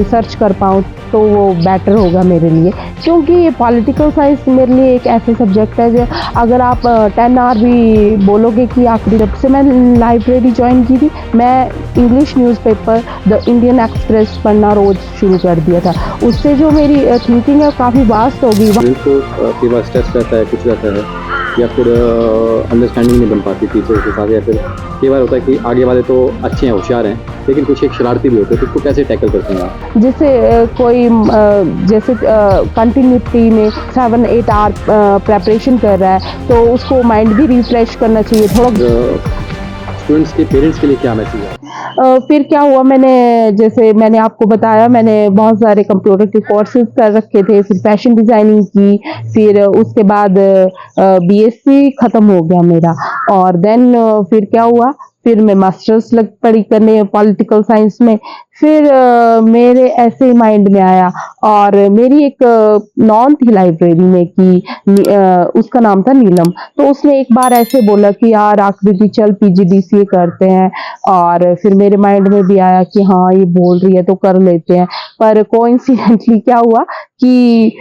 Research कर पाऊँ तो वो बेटर होगा मेरे लिए, क्योंकि पॉलिटिकल साइंस मेरे लिए एक ऐसे सब्जेक्ट है जो अगर आप 10 आवर भी बोलोगे कि आखिरी जब से मैं लाइब्रेरी ज्वाइन की थी, मैं English newspaper the Indian express पढ़ना रोज़ शुरू कर दिया था। उससे जो मेरी थिंकिंग है काफ़ी वास्ट हो गई। को कई बार स्ट्रेस रहता है, कुछ रहता है, या फिर अंडरस्टैंडिंग नहीं बन पाती टीचर के साथ, या फिर कई बार होता है कि आगे वाले तो अच्छे हैं, होशियार हैं, लेकिन कुछ एक शरारती भी होते हैं, तो उसको कैसे टैकल करते हैं आप? जैसे कोई जैसे कंटिन्यूटी में 7-8 आवर प्रेपरेशन कर रहा है तो उसको माइंड भी रिफ्रेश करना चाहिए थोड़ा। स्टूडेंट्स के पेरेंट्स के लिए क्या मैसेज है? फिर क्या हुआ, मैंने आपको बताया, मैंने बहुत सारे कंप्यूटर के कोर्सेज कर रखे थे, फिर फैशन डिज़ाइनिंग की, फिर उसके बाद बीएससी ख़त्म हो गया मेरा, और देन फिर क्या हुआ, फिर मैं मास्टर्स लग पड़ी करने पॉलिटिकल साइंस में। फिर मेरे ऐसे ही माइंड में आया, और मेरी एक नॉन थी लाइब्रेरी में कि उसका नाम था नीलम, तो उसने एक बार ऐसे बोला कि यार आकृति चल पीजीडीसीए करते हैं, और फिर मेरे माइंड में भी आया कि हाँ ये बोल रही है तो कर लेते हैं। पर कोइंसिडेंटली क्या हुआ कि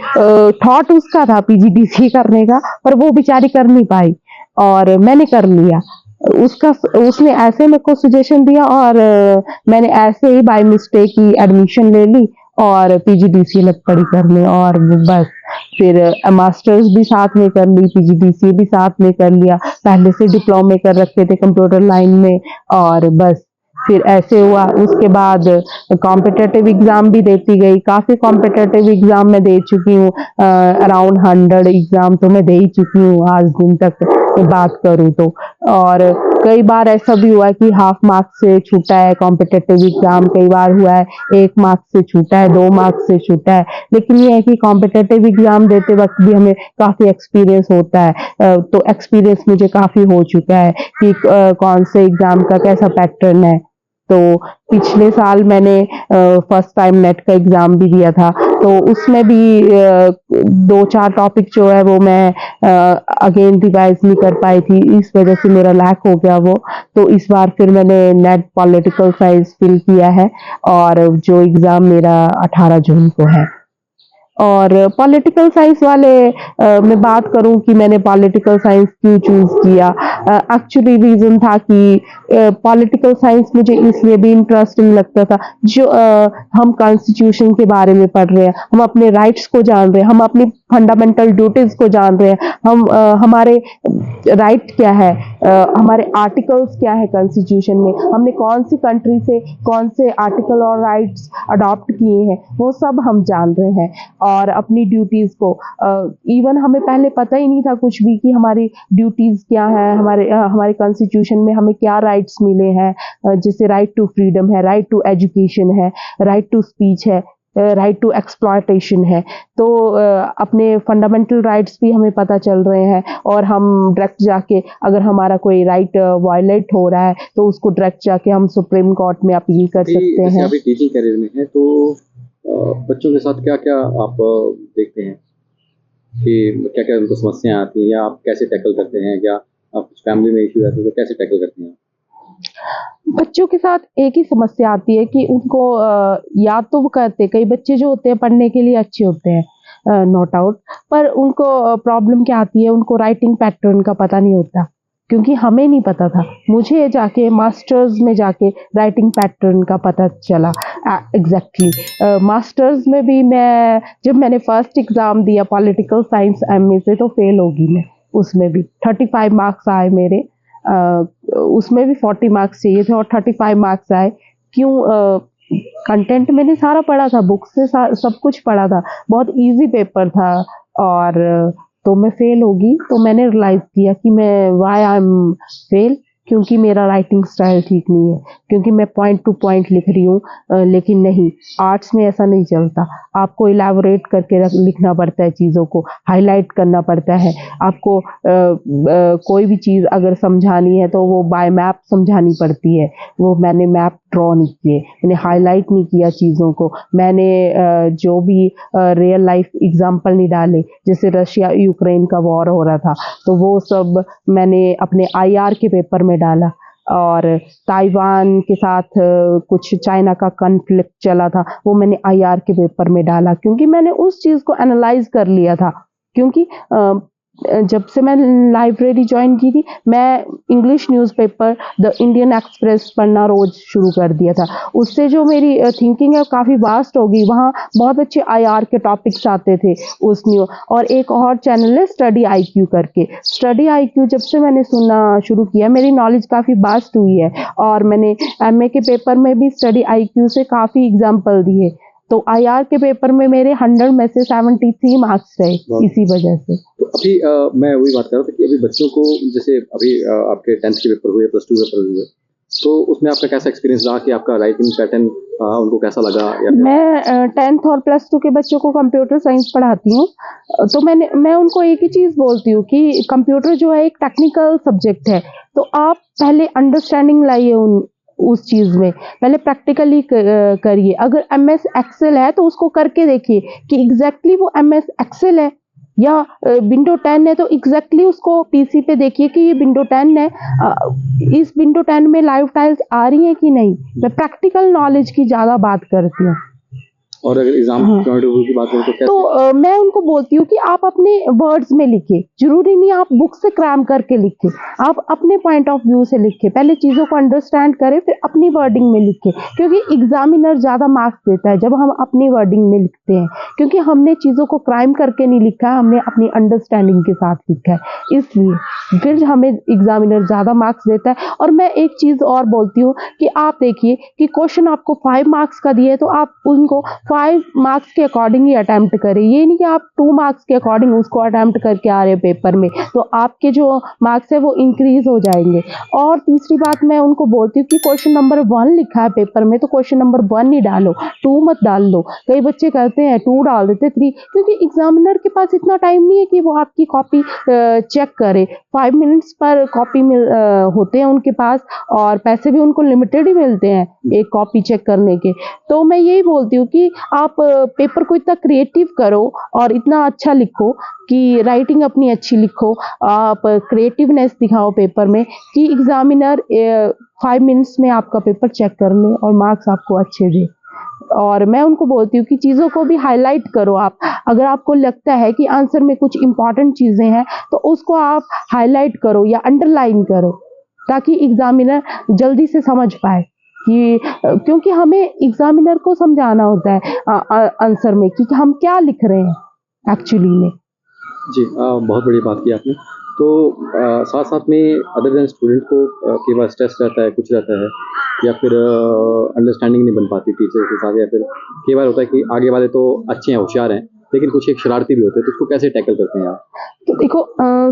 थॉट उसका था पीजीडीसीए करने का, पर वो बेचारी कर नहीं पाई और मैंने कर लिया। उसका उसने ऐसे मेरे को सजेशन दिया, और मैंने ऐसे ही बाय मिस्टेक ही एडमिशन ले ली और पीजीडीसीए लग पड़ी करने, और बस फिर मास्टर्स भी साथ में कर ली, पीजीडीसीए भी साथ में कर लिया, पहले से डिप्लोमे कर रखे थे कंप्यूटर लाइन में, और बस फिर ऐसे हुआ। उसके बाद कॉम्पिटिटिव एग्जाम भी देती गई, काफ़ी कॉम्पिटिटिव एग्जाम मैं दे चुकी हूँ, अराउंड 100 एग्जाम तो मैं दे ही चुकी हूँ आज दिन तक बात करूँ तो। और कई बार ऐसा भी हुआ है कि हाफ मार्क्स से छूटा है कॉम्पिटिटिव एग्जाम, कई बार हुआ है 1 मार्क्स से छूटा है, 2 मार्क्स से छूटा है, लेकिन ये है कि कॉम्पिटिटिव एग्जाम देते वक्त भी हमें काफ़ी एक्सपीरियंस होता है। तो एक्सपीरियंस मुझे काफ़ी हो चुका है कि कौन से एग्जाम का कैसा पैटर्न है। तो पिछले साल मैंने फर्स्ट टाइम नेट का एग्ज़ाम भी दिया था, तो उसमें भी 2-4 टॉपिक जो है वो मैं अगेन रिवाइज़ नहीं कर पाई थी, इस वजह से मेरा लैक हो गया वो। तो इस बार फिर मैंने नेट पॉलिटिकल साइंस फिल किया है, और जो एग्ज़ाम मेरा 18 जून को है। और पॉलिटिकल साइंस वाले मैं बात करूं कि मैंने पॉलिटिकल साइंस क्यों चूज़ किया, एक्चुअली रीज़न था कि पॉलिटिकल साइंस मुझे इसलिए भी इंटरेस्टिंग लगता था, जो हम कॉन्स्टिट्यूशन के बारे में पढ़ रहे हैं, हम अपने राइट्स को जान रहे हैं, हम अपनी फंडामेंटल ड्यूटीज़ को जान रहे हैं, हम हमारे राइट क्या है, हमारे आर्टिकल्स क्या है कॉन्स्टिट्यूशन में, हमने कौन सी कंट्री से कौन से आर्टिकल और राइट्स अडॉप्ट किए हैं, वो सब हम जान रहे हैं। और अपनी ड्यूटीज़ को इवन हमें पहले पता ही नहीं था कुछ भी कि हमारी ड्यूटीज़ क्या है, हमारे कॉन्स्टिट्यूशन में हमें क्या राइट्स मिले हैं, जैसे राइट टू फ्रीडम है, राइट टू एजुकेशन है, राइट टू स्पीच है, राइट टू एक्सप्लॉयटेशन है। तो अपने फंडामेंटल राइट्स भी हमें पता चल रहे हैं, और हम डायरेक्ट जाके अगर हमारा कोई राइट वायलेट हो रहा है तो उसको डायरेक्ट जाके हम सुप्रीम कोर्ट में अपील कर सकते हैं। अभी टीचिंग करियर में है तो बच्चों के साथ क्या क्या आप देखते हैं कि क्या क्या उनको समस्याएं आती हैं, या आप कैसे टैकल करते हैं, या आप फैमिली में इशू रहते हैं तो कैसे टैकल करते हैं? बच्चों के साथ एक ही समस्या आती है कि उनको याद तो वो करते, कई बच्चे जो होते हैं पढ़ने के लिए अच्छे होते हैं, नो डाउट, पर उनको प्रॉब्लम क्या आती है, उनको राइटिंग पैटर्न का पता नहीं होता, क्योंकि हमें नहीं पता था, मुझे जाके मास्टर्स में जाके राइटिंग पैटर्न का पता चला। एग्जैक्टली मास्टर्स में भी जब मैंने फर्स्ट एग्ज़ाम दिया पॉलिटिकल साइंस एमए से, तो फेल होगी मैं, उसमें भी 35 मार्क्स आए मेरे, उसमें भी 40 मार्क्स चाहिए थे और 35 मार्क्स आए। क्यों? कंटेंट मैंने सारा पढ़ा था, बुक से सब कुछ पढ़ा था, बहुत इजी पेपर था, और तो मैं फेल होगी, तो मैंने रियलाइज़ किया कि मैं व्हाई आई एम फेल, क्योंकि मेरा राइटिंग स्टाइल ठीक नहीं है, क्योंकि मैं पॉइंट टू पॉइंट लिख रही हूँ, लेकिन नहीं, आर्ट्स में ऐसा नहीं चलता, आपको इलैबोरेट करके लिखना पड़ता है, चीज़ों को हाईलाइट करना पड़ता है, आपको कोई भी चीज़ अगर समझानी है तो वो बाय मैप समझानी पड़ती है, वो मैंने मैप ड्रॉ नहीं किए, मैंने हाईलाइट नहीं किया चीज़ों को, मैंने जो भी रियल लाइफ एग्जाम्पल नहीं डाले, जैसे रशिया यूक्रेन का वॉर हो रहा था तो वो सब मैंने अपने आईआर के पेपर में डाला, और ताइवान के साथ कुछ चाइना का कॉन्फ्लिक्ट चला था, वो मैंने आईआर के पेपर में डाला क्योंकि मैंने उस चीज़ को एनालाइज कर लिया था। क्योंकि जब से मैं लाइब्रेरी ज्वाइन की थी, मैं English newspaper the Indian express पढ़ना रोज शुरू कर दिया था। उससे जो मेरी थिंकिंग है काफ़ी वास्ट हो गई। वहाँ बहुत अच्छे आईआर के टॉपिक्स आते थे उस न्यू। और एक और चैनल है स्टडी आईक्यू करके। स्टडी आईक्यू जब से मैंने सुनना शुरू किया, मेरी नॉलेज काफ़ी वास्ट हुई है। और मैंने एमए के पेपर में भी स्टडी आईक्यू से काफ़ी एग्जाम्पल दिए। तो आईआर के पेपर में मेरे 100 में से 73 मार्क्स रहे इसी वजह से। तो अभी मैं वही बात कर रहा था कि अभी बच्चों को जैसे अभी आपके 10th के पेपर हुए, प्लस 2 पेपर हुए, तो उसमें आपका कैसा एक्सपीरियंस रहा कि आपका राइटिंग पैटर्न उनको कैसा लगा? या मैं 10th और प्लस 2 के बच्चों को कंप्यूटर साइंस पढ़ाती हूँ। तो मैं उनको एक ही चीज़ बोलती हूँ कि कंप्यूटर जो है एक टेक्निकल सब्जेक्ट है, तो आप पहले अंडरस्टैंडिंग लाइए उस चीज़ में, पहले प्रैक्टिकली करिए। अगर एमएस एक्सेल है तो उसको करके देखिए कि एग्जैक्टली वो एमएस एक्सेल है, या विंडो 10 है तो एग्जैक्टली उसको पीसी पे देखिए कि ये विंडो 10 है, इस विंडो 10 में लाइव टाइल्स आ रही हैं कि नहीं। मैं प्रैक्टिकल नॉलेज की ज़्यादा बात करती हूँ। और अगर एग्जाम पॉइंट ऑफ व्यू की बात करें तो कैसे? तो मैं उनको बोलती हूँ कि आप अपने वर्ड्स में लिखिए, जरूरी नहीं आप बुक से क्रैम करके लिखें, आप अपने पॉइंट ऑफ व्यू से लिखें। पहले चीज़ों को अंडरस्टैंड करें, फिर अपनी वर्डिंग में लिखें, क्योंकि एग्जामिनर ज़्यादा मार्क्स देता है जब हम अपनी वर्डिंग में लिखते हैं, क्योंकि हमने चीज़ों को क्राइम करके नहीं लिखा है, हमने अपनी अंडरस्टैंडिंग के साथ लिखा है, इसलिए फिर हमें एग्जामिनर ज़्यादा मार्क्स देता है। और मैं एक चीज़ और बोलती हूँ कि आप देखिए कि क्वेश्चन आपको 5 मार्क्स का दिए तो आप उनको 5 मार्क्स के अकॉर्डिंग ही अटेम्प्ट करें। ये नहीं कि आप 2 मार्क्स के अकॉर्डिंग उसको अटेम्प्ट करके आ रहे हैं पेपर में, तो आपके जो मार्क्स है वो इंक्रीज हो जाएंगे। और तीसरी बात मैं उनको बोलती हूँ कि क्वेश्चन नंबर 1 लिखा है पेपर में तो क्वेश्चन नंबर 1 ही डालो, 2 मत डाल लो। कई बच्चे करते हैं 2 डाल देते 3, क्योंकि एग्जामिनर के पास इतना टाइम नहीं है कि वो आपकी कॉपी चेक करे। 5 मिनट्स पर कॉपी होते हैं उनके पास, और पैसे भी उनको लिमिटेड ही मिलते हैं एक कॉपी चेक करने के। तो मैं यही बोलती हूँ कि आप पेपर को इतना क्रिएटिव करो और इतना अच्छा लिखो कि राइटिंग अपनी अच्छी लिखो, आप क्रिएटिवनेस दिखाओ पेपर में कि एग्जामिनर 5 मिनट्स में आपका पेपर चेक कर ले और मार्क्स आपको अच्छे दे। और मैं उनको बोलती हूँ कि चीज़ों को भी हाईलाइट करो आप। अगर आपको लगता है कि आंसर में कुछ इंपॉर्टेंट चीज़ें हैं तो उसको आप हाईलाइट करो या अंडरलाइन करो, ताकि एग्जामिनर जल्दी से समझ पाए कि क्योंकि हमें एग्जामिनर को समझाना होता है आंसर में कि हम क्या लिख रहे हैं एक्चुअली में। जी, बहुत बड़ी बात की आपने। तो साथ साथ में अदर देन स्टूडेंट को कई बार स्ट्रेस रहता है, कुछ रहता है, या फिर अंडरस्टैंडिंग नहीं बन पाती टीचर के साथ, या फिर कई बार होता है कि आगे वाले तो अच्छे हैं, होशियार हैं, लेकिन कुछ एक शरारती भी होते हैं, तो उसको कैसे टैकल करते हैं आप? तो देखो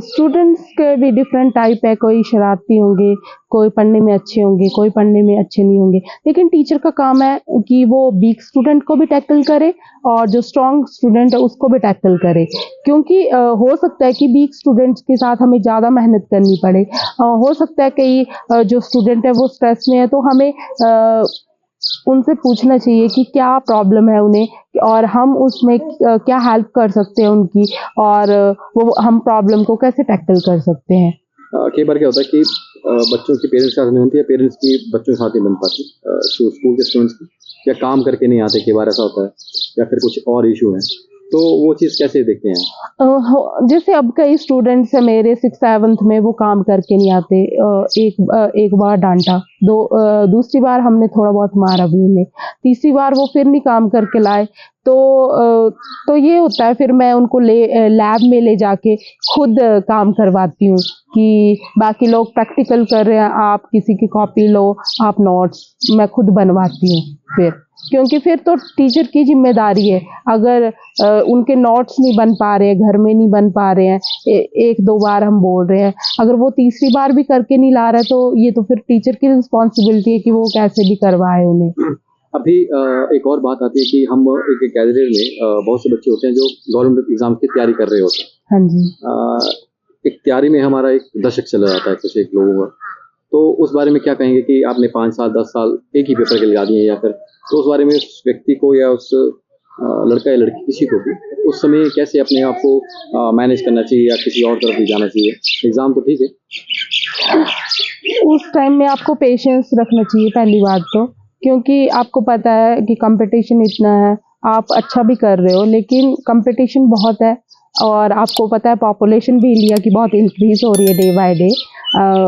स्टूडेंट्स के भी डिफरेंट टाइप है, कोई शरारती होंगे, कोई पढ़ने में अच्छे होंगे, कोई पढ़ने में अच्छे नहीं होंगे। लेकिन टीचर का काम है कि वो वीक स्टूडेंट को भी टैकल करे और जो स्ट्रॉन्ग स्टूडेंट है उसको भी टैकल करे, क्योंकि हो सकता है कि वीक स्टूडेंट्स के साथ हमें ज़्यादा मेहनत करनी पड़े। हो सकता है कि जो स्टूडेंट है वो स्ट्रेस में है, तो हमें उनसे पूछना चाहिए कि क्या प्रॉब्लम है उन्हें और हम उसमें क्या हेल्प कर सकते हैं उनकी, और वो हम प्रॉब्लम को कैसे टैकल कर सकते हैं। कई बार क्या होता है कि बच्चों की पेरेंट्स के साथ नहीं बनती, या पेरेंट्स की बच्चों के साथ नहीं बन पाती, स्कूल के स्टूडेंट्स की, या काम करके नहीं आते, कई बार ऐसा होता है, या फिर कुछ और इशू है, तो वो चीज़ कैसे देखते हैं? जैसे अब कई स्टूडेंट्स हैं मेरे 6th-7th में, वो काम करके नहीं आते। एक बार डांटा, दूसरी बार हमने थोड़ा बहुत मारा भी उन्हें, तीसरी बार वो फिर नहीं काम करके लाए, तो ये होता है, फिर मैं उनको लैब में ले जाके खुद काम करवाती हूँ कि बाकी लोग प्रैक्टिकल कर रहे हैं, आप किसी की कॉपी लो, आप नोट्स, मैं खुद बनवाती हूँ फिर, क्योंकि फिर तो टीचर की जिम्मेदारी है। अगर उनके नोट्स नहीं बन पा रहे हैं, घर में नहीं बन पा रहे हैं, 1-2 बार हम बोल रहे हैं, अगर वो तीसरी बार भी करके नहीं ला रहा है, तो ये तो फिर टीचर की रिस्पॉन्सिबिलिटी है कि वो कैसे भी करवाए उन्हें। अभी एक और बात आती है कि हम एक गैलरी में बहुत से बच्चे होते हैं जो गवर्नमेंट एग्जाम की तैयारी कर रहे होते हैं। हाँ जी। एक तैयारी में हमारा एक दशक चला जाता है कुछ एक लोगों का, तो उस बारे में क्या कहेंगे कि आपने 5 साल 10 साल एक ही पेपर के लगा दिए, या फिर तो उस बारे में उस व्यक्ति को या उस लड़का या लड़की किसी को भी उस समय कैसे अपने आप को मैनेज करना चाहिए या किसी और तरफ भी जाना चाहिए? एग्ज़ाम तो ठीक है। उस टाइम में आपको पेशेंस रखना चाहिए पहली बात तो, क्योंकि आपको पता है कि कंपटीशन इतना है, आप अच्छा भी कर रहे हो लेकिन कंपटीशन बहुत है और आपको पता है पॉपुलेशन भी इंडिया की बहुत इंक्रीज़ हो रही है डे बाय डे।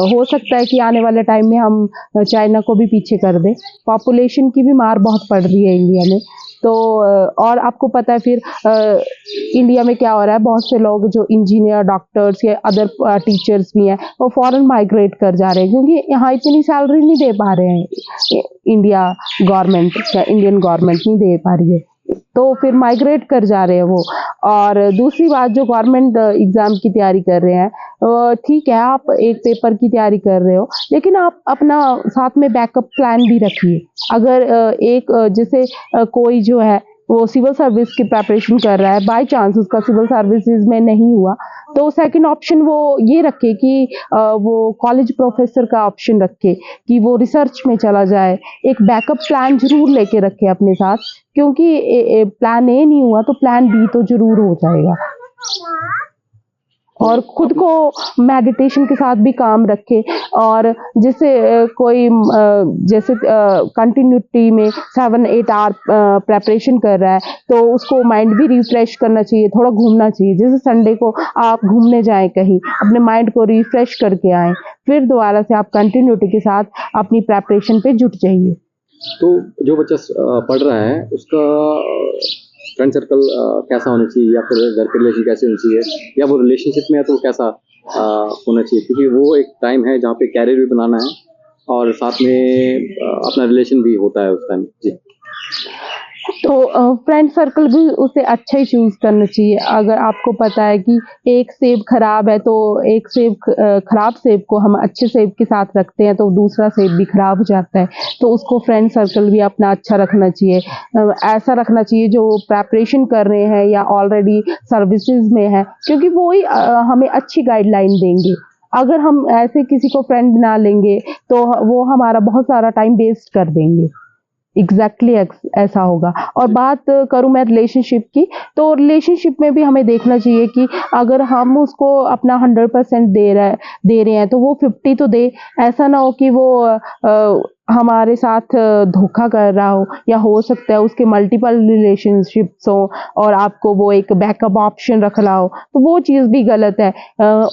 हो सकता है कि आने वाले टाइम में हम चाइना को भी पीछे कर दें। पॉपुलेशन की भी मार बहुत पड़ रही है इंडिया में। तो और आपको पता है फिर इंडिया में क्या हो रहा है, बहुत से लोग जो इंजीनियर, डॉक्टर्स या अदर टीचर्स भी हैं, वो फॉरेन माइग्रेट कर जा रहे हैं क्योंकि यहाँ इतनी सैलरी नहीं दे पा रहे हैं। इंडिया गवर्नमेंट या इंडियन गवर्नमेंट नहीं दे पा रही है, तो फिर माइग्रेट कर जा रहे हैं वो। और दूसरी बात, जो गवर्नमेंट एग्ज़ाम की तैयारी कर रहे हैं, ठीक है आप एक पेपर की तैयारी कर रहे हो लेकिन आप अपना साथ में बैकअप प्लान भी रखिए। अगर जैसे कोई जो है वो सिविल सर्विस की प्रिपरेशन कर रहा है, बाय चांस उसका सिविल सर्विसेज में नहीं हुआ, तो सेकंड ऑप्शन वो ये रखे कि वो कॉलेज प्रोफेसर का ऑप्शन रखे कि वो रिसर्च में चला जाए। एक बैकअप प्लान ज़रूर लेके रखे अपने साथ, क्योंकि प्लान ए नहीं हुआ तो प्लान बी तो ज़रूर हो जाएगा। और खुद को मेडिटेशन के साथ भी काम रखे। और जैसे जैसे कंटिन्यूटी में 7-8 आवर प्रेपरेशन कर रहा है, तो उसको माइंड भी रिफ्रेश करना चाहिए, थोड़ा घूमना चाहिए। जैसे संडे को आप घूमने जाएं कहीं, अपने माइंड को रिफ्रेश करके आएँ, फिर दोबारा से आप कंटिन्यूटी के साथ अपनी प्रेपरेशन पे जुट जाइए। तो जो बच्चा पढ़ रहा है उसका फ्रेंड सर्कल कैसा होना चाहिए, या फिर घर के रिलेशन कैसे होनी चाहिए, या वो रिलेशनशिप में है तो कैसा होना चाहिए? क्योंकि वो एक टाइम है जहाँ पे कैरियर भी बनाना है और साथ में अपना रिलेशन भी होता है उस टाइम। जी। तो फ्रेंड सर्कल भी उसे अच्छा ही चूज़ करना चाहिए। अगर आपको पता है कि एक सेब खराब है, तो एक खराब सेब को हम अच्छे सेब के साथ रखते हैं तो दूसरा सेब भी खराब हो जाता है। तो उसको फ्रेंड सर्कल भी अपना अच्छा रखना चाहिए। ऐसा रखना चाहिए जो प्रिपरेशन कर रहे हैं या ऑलरेडी सर्विसेज में है, क्योंकि वो ही हमें अच्छी गाइडलाइन देंगे। अगर हम ऐसे किसी को फ्रेंड बना लेंगे तो वो हमारा बहुत सारा टाइम वेस्ट कर देंगे। एग्जैक्टली ऐसा होगा। और बात करूं मैं रिलेशनशिप की, तो रिलेशनशिप में भी हमें देखना चाहिए कि अगर हम उसको अपना 100% दे रहे हैं तो वो 50 तो दे। ऐसा ना हो कि वो हमारे साथ धोखा कर रहा हो, या हो सकता है उसके मल्टीपल रिलेशनशिप्स हो और आपको वो एक बैकअप ऑप्शन रख रहा हो, तो वो चीज़ भी गलत है।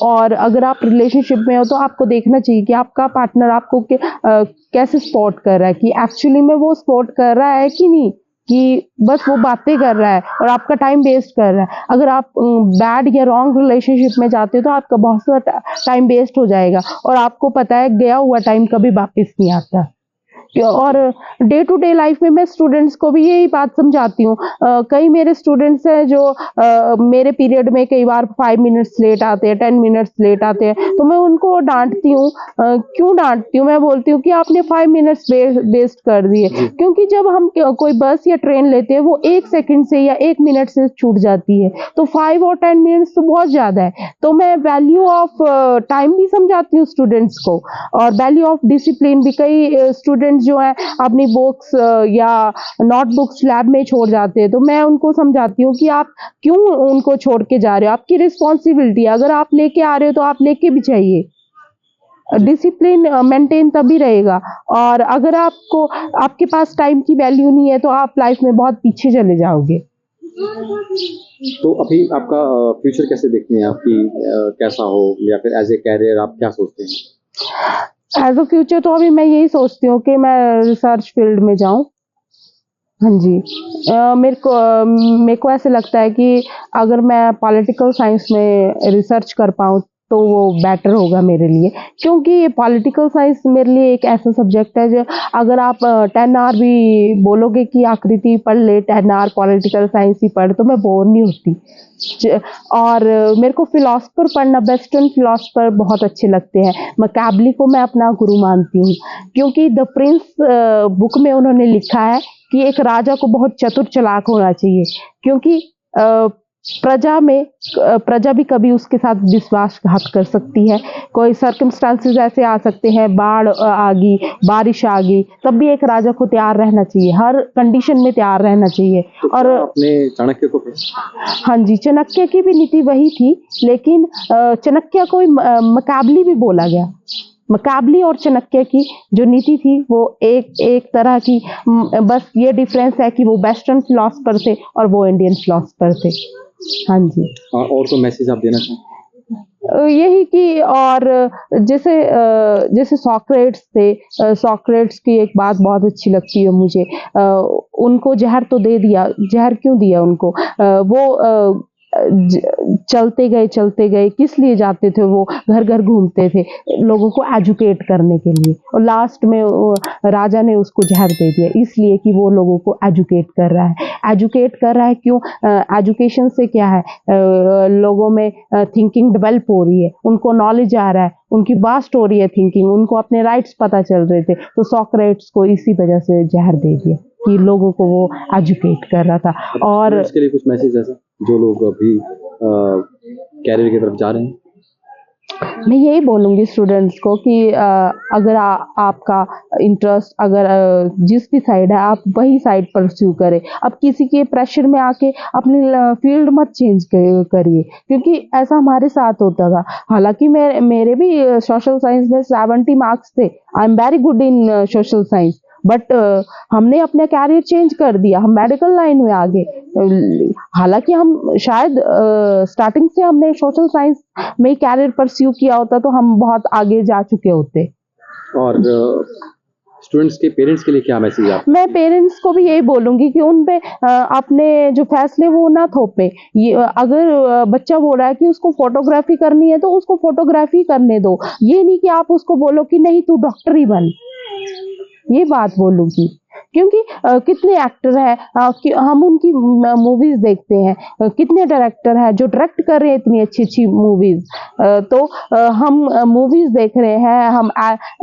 और अगर आप रिलेशनशिप में हो तो आपको देखना चाहिए कि आपका पार्टनर आपको कैसे सपोर्ट कर रहा है, कि एक्चुअली में वो सपोर्ट कर रहा है कि नहीं, कि बस वो बातें कर रहा है और आपका टाइम वेस्ट कर रहा है। अगर आप बैड या रॉन्ग रिलेशनशिप में जाते हो तो आपका बहुत सारा टाइम वेस्ट हो जाएगा, और आपको पता है गया हुआ टाइम कभी वापस नहीं आता। और डे टू डे लाइफ में मैं स्टूडेंट्स को भी यही बात समझाती हूँ। कई मेरे स्टूडेंट्स हैं जो मेरे पीरियड में कई बार 5 मिनट्स लेट आते हैं, 10 मिनट्स लेट आते हैं, तो मैं उनको डांटती हूँ। क्यों डांटती हूँ? मैं बोलती हूँ कि आपने 5 मिनट्स वेस्ट कर दिए, क्योंकि जब हम कोई बस या ट्रेन लेते हैं वो 1 सेकंड से या 1 मिनट से छूट जाती है, तो 5 और 10 मिनट्स तो बहुत ज़्यादा है। तो मैं वैल्यू ऑफ टाइम भी समझाती हूँ स्टूडेंट्स को, और वैल्यू ऑफ डिसिप्लिन भी। कई स्टूडेंट्स जो है अपनी बुक्स या नोटबुक्स लैब में छोड़ जाते हैं, तो मैं उनको समझाती हूँ कि आप क्यों उनको छोड़ के जा रहे हो, आपकी रिस्पॉन्सिबिलिटी है। अगर आप लेके आ रहे हो तो आप लेके भी चाहिए। डिसिप्लिन मेंटेन तभी रहेगा। और अगर आपके पास टाइम की वैल्यू नहीं है तो आप लाइफ में बहुत पीछे चले जाओगे। तो अभी आपका फ्यूचर कैसे देखते हैं आपकी, कैसा हो, या फिर एज ए कैरियर आप क्या सोचते हैं? एज अ फ्यूचर तो अभी मैं यही सोचती हूँ कि मैं रिसर्च फील्ड में जाऊँ। हाँ जी। मेरे को ऐसे लगता है कि अगर मैं पॉलिटिकल साइंस में रिसर्च कर पाऊँ तो वो बेटर होगा मेरे लिए, क्योंकि पॉलिटिकल साइंस मेरे लिए एक ऐसा सब्जेक्ट है जो अगर आप 10 आवर भी बोलोगे कि आकृति पढ़ ले, 10 आवर पॉलिटिकल साइंस ही पढ़, तो मैं बोर नहीं होती। और मेरे को फिलोसफर पढ़ना, वेस्टर्न फिलोसफर बहुत अच्छे लगते हैं। मैकियावेली को मैं अपना गुरु मानती हूँ, क्योंकि द प्रिंस बुक में उन्होंने लिखा है कि एक राजा को बहुत चतुर चालाक होना चाहिए, क्योंकि प्रजा भी कभी उसके साथ विश्वासघात कर सकती है। कोई सर्कमस्टांसेस ऐसे आ सकते हैं, बाढ़ आ गई, बारिश आ गई, तब भी एक राजा को तैयार रहना चाहिए, हर कंडीशन में तैयार रहना चाहिए। तो और आपने चाणक्य को पढ़ा? हाँ जी, चाणक्य की भी नीति वही थी, लेकिन चाणक्य को मकाबली भी बोला गया। मकाबली और चाणक्य की जो नीति थी वो एक तरह की, बस ये डिफरेंस है कि वो वेस्टर्न फिलोसफर थे और वो इंडियन फिलोसफर थे। हाँ जी। और कोई मैसेज आप देना चाहें? यही कि, और जैसे सॉक्रेट्स थे, सॉक्रेट्स की एक बात बहुत अच्छी लगती है मुझे। उनको जहर तो दे दिया, जहर क्यों दिया उनको? वो चलते गए, किस लिए जाते थे? वो घर घर घूमते थे लोगों को एजुकेट करने के लिए, और लास्ट में राजा ने उसको जहर दे दिया, इसलिए कि वो लोगों को एजुकेट कर रहा है। एजुकेट कर रहा है क्यों? एजुकेशन से क्या है, लोगों में थिंकिंग डेवलप हो रही है, उनको नॉलेज आ रहा है, उनकी वास्ट हो रही है थिंकिंग, उनको अपने राइट्स पता चल रहे थे। तो सॉक्रेट्स को इसी वजह से जहर दे दिया कि लोगों को वो एजुकेट कर रहा था। और इसके लिए कुछ मैसेज ऐसा जो लोग अभी कैरियर की तरफ जा रहे हैं? मैं यही बोलूँगी स्टूडेंट्स को कि अगर आपका इंटरेस्ट अगर जिस भी साइड है, आप वही साइड परस्यू करें। अब किसी के प्रेशर में आके अपनी फील्ड मत चेंज करिए, क्योंकि ऐसा हमारे साथ होता था। हालांकि मेरे भी सोशल साइंस में 70 मार्क्स थे, I am very good in social science, but हमने अपना कैरियर चेंज कर दिया, हम मेडिकल लाइन में आ गए। हालांकि हम शायद स्टार्टिंग से हमने सोशल साइंस में कैरियर परस्यू किया होता तो हम बहुत आगे जा चुके होते। और स्टूडेंट्स के पेरेंट्स के लिए क्या मैसेज आप? मैं पेरेंट्स को भी यही बोलूंगी कि उन पे अपने जो फैसले वो ना थोपे। ये अगर बच्चा बोल रहा है कि उसको फोटोग्राफी करनी है तो उसको फोटोग्राफी करने दो, ये नहीं कि आप उसको बोलो कि नहीं तू डॉक्टर ही बन, ये बात बोलूंगी। क्योंकि कितने एक्टर हैं, हम उनकी मूवीज देखते हैं, कितने डायरेक्टर हैं जो डायरेक्ट कर रहे हैं इतनी अच्छी अच्छी मूवीज। तो हम मूवीज देख रहे हैं, हम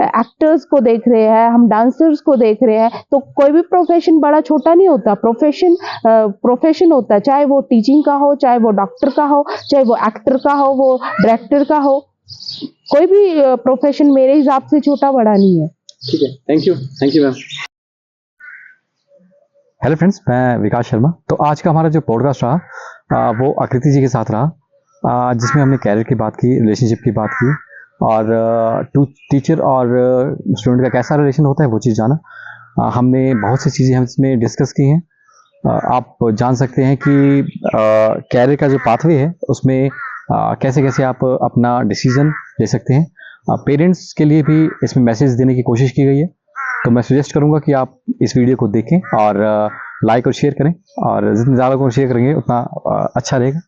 एक्टर्स को देख रहे हैं, हम डांसर्स को देख रहे हैं। तो कोई भी प्रोफेशन बड़ा छोटा नहीं होता, प्रोफेशन होता है, चाहे वो टीचिंग का हो, चाहे वो डॉक्टर का हो, चाहे वो एक्टर का हो, वो डायरेक्टर का हो। कोई भी प्रोफेशन मेरे हिसाब से छोटा बड़ा नहीं है। ठीक है, thank you ma'am. Hello friends, मैं विकास शर्मा। तो आज का हमारा जो पॉडकास्ट रहा वो आकृति जी के साथ रहा, जिसमें हमने कैरियर की बात की, रिलेशनशिप की बात की, और टीचर और स्टूडेंट का कैसा रिलेशन होता है वो चीज़ जाना। हमने बहुत सी चीज़ें हम इसमें डिस्कस की हैं। आप जान सकते हैं कि कैरियर का जो पाथवे है उसमें कैसे कैसे आप अपना डिसीजन ले सकते हैं। पेरेंट्स के लिए भी इसमें मैसेज देने की कोशिश की गई है। तो मैं सजेस्ट करूंगा कि आप इस वीडियो को देखें और लाइक और शेयर करें, और जितने ज़्यादा को शेयर करेंगे उतना अच्छा रहेगा।